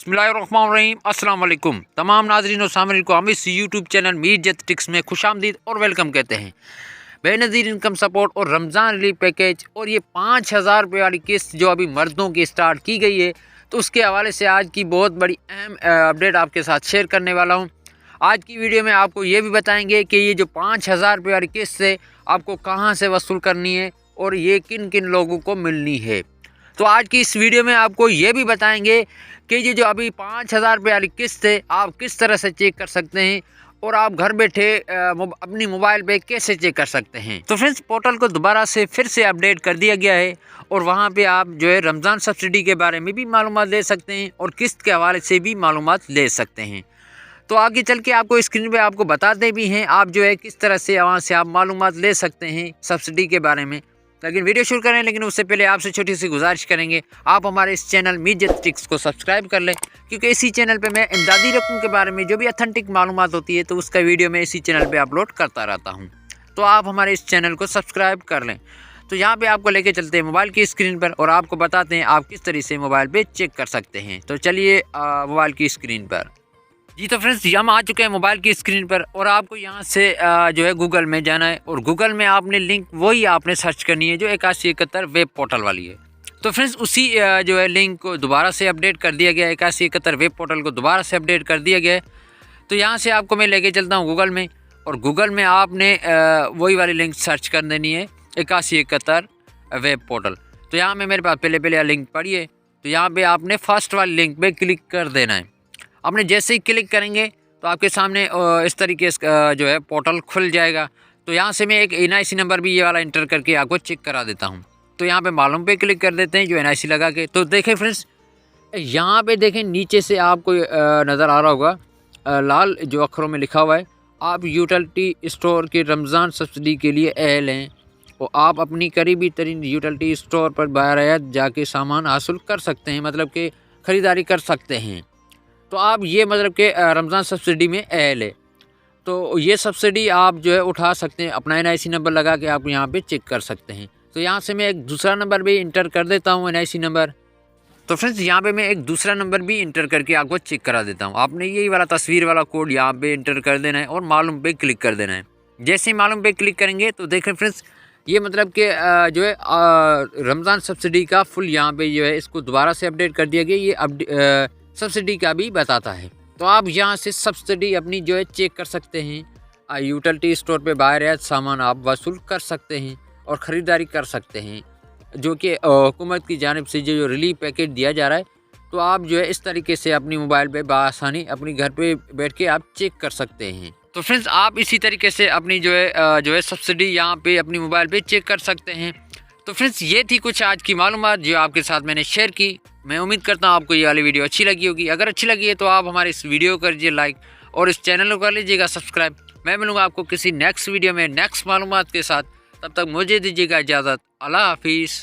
बिस्मिल्लाहिर्रहमानिर्रहीम अस्सलाम वालेकुम तमाम नाज़रीन और सामईन को हम इस यूट्यूब चैनल मीर जत टिक्स में खुशामदीद और वेलकम कहते हैं। बेनज़ीर इनकम सपोर्ट और रमज़ान रिलीफ पैकेज और ये 5,000 रुपये वाली किस्त जो अभी मर्दों की स्टार्ट की गई है, तो उसके हवाले से आज की बहुत बड़ी अहम अपडेट आपके साथ शेयर करने वाला हूँ। आज की वीडियो में आपको ये भी बताएंगे कि ये जो 5,000 रुपये वाली किस्त है आपको कहाँ से वसूल करनी है और ये किन किन लोगों को मिलनी है। तो आज की इस वीडियो में आपको ये भी बताएंगे कि ये जो अभी 5,000 रुपये वाली किस्त है आप किस तरह से चेक कर सकते हैं और आप घर बैठे अपनी मोबाइल पे कैसे चेक कर सकते हैं। तो फ्रेंड्स, पोर्टल को दोबारा से फिर से अपडेट कर दिया गया है और वहाँ पे आप जो है रमज़ान सब्सिडी के बारे में भी मालूमात ले सकते हैं और किस्त के हवाले से भी मालूमात ले सकते हैं। तो आगे चल के आपको स्क्रीन पे आपको बताते भी हैं आप जो है किस तरह से वहाँ से आप मालूमात ले सकते हैं सब्सिडी के बारे में। लेकिन वीडियो शुरू करें, लेकिन उससे पहले आपसे छोटी सी गुजारिश करेंगे, आप हमारे इस चैनल मीर जत टिक्स को सब्सक्राइब कर लें, क्योंकि इसी चैनल पे मैं इमदादी रकम के बारे में जो भी अथेंटिक मालूमात होती है तो उसका वीडियो मैं इसी चैनल पे अपलोड करता रहता हूँ। तो आप हमारे इस चैनल को सब्सक्राइब कर लें। तो यहाँ पे आपको लेके चलते हैं मोबाइल की स्क्रीन पर और आपको बताते हैं आप किस तरीके से मोबाइल पर चेक कर सकते हैं। तो चलिए मोबाइल की स्क्रीन पर। जी तो फ्रेंड्स, हम आ चुके हैं मोबाइल की स्क्रीन पर और आपको यहाँ से जो है गूगल में जाना है और गूगल में आपने लिंक वही आपने सर्च करनी है जो 8171 वेब पोर्टल वाली है। तो फ्रेंड्स, उसी जो है लिंक को दोबारा से अपडेट कर दिया गया है, 8171 वेब पोर्टल को दोबारा से अपडेट कर दिया गया है। तो यहाँ से आपको मैं लेके चलता हूँ गूगल में और गूगल में आपने वही वाली लिंक सर्च कर देनी है 8171 वेब पोर्टल। तो यहाँ में मेरे पास पहले लिंक पड़ी है, तो यहाँ पर आपने फर्स्ट वाली लिंक पर क्लिक कर देना है। आपने जैसे ही क्लिक करेंगे तो आपके सामने इस तरीके से जो है पोर्टल खुल जाएगा। तो यहाँ से मैं एक NIC नंबर भी ये वाला इंटर करके आपको चेक करा देता हूँ। तो यहाँ पे मालूम पे क्लिक कर देते हैं जो NIC लगा के। तो देखें फ्रेंड्स, यहाँ पे देखें नीचे से आपको नज़र आ रहा होगा लाल जो अक्षरों में लिखा हुआ है, आप यूटिलिटी स्टोर के रमज़ान सब्सिडी के लिए अहल हैं और आप अपनी करीबी तरीन यूटिलिटी स्टोर पर बारियात जाके सामान हासिल कर सकते हैं, मतलब कि ख़रीदारी कर सकते हैं। तो आप ये मतलब कि रमज़ान सब्सिडी में अहल है, तो ये सब्सिडी आप जो है उठा सकते हैं। अपना NIC नंबर लगा के आप यहाँ पे चेक कर सकते हैं। तो यहाँ से मैं एक दूसरा नंबर भी इंटर कर देता हूँ NIC नंबर। तो फ्रेंड्स, यहाँ पे मैं एक दूसरा नंबर भी इंटर करके आपको चेक करा देता हूँ। आपने यही वाला तस्वीर वाला कोड यहाँ पे इंटर कर देना है और मालूम पे क्लिक कर देना है। जैसे ही मालूम पे क्लिक करेंगे तो देखें फ्रेंड्स, ये मतलब कि जो है रमज़ान सब्सिडी का फुल यहाँ पे जो है इसको दोबारा से अपडेट कर दिया गया। ये सब्सिडी का भी बताता है। तो आप यहाँ से सब्सिडी अपनी जो है चेक कर सकते हैं। यूटिलिटी स्टोर पे बारियात सामान आप वसूल कर सकते हैं और ख़रीदारी कर सकते हैं, जो कि हुकूमत की जानिब से जो रिलीफ पैकेज दिया जा रहा है। तो आप जो है इस तरीके से अपनी मोबाइल पे बआसानी अपनी घर पे बैठ के आप चेक कर सकते हैं। तो फ्रेंड्स, आप इसी तरीके से अपनी जो है सब्सिडी यहाँ पे अपनी मोबाइल पे चेक कर सकते हैं। तो फ्रेंड्स, ये थी कुछ आज की मालूमात जो आपके साथ मैंने शेयर की। मैं उम्मीद करता हूँ आपको ये वाली वीडियो अच्छी लगी होगी। अगर अच्छी लगी है तो आप हमारे इस वीडियो को करिए लाइक और इस चैनल को कर लीजिएगा सब्सक्राइब। मैं मिलूँगा आपको किसी नेक्स्ट वीडियो में नेक्स्ट मालूमात के साथ। तब तक मुझे दीजिएगा इजाज़त। अल्लाह हाफिज़।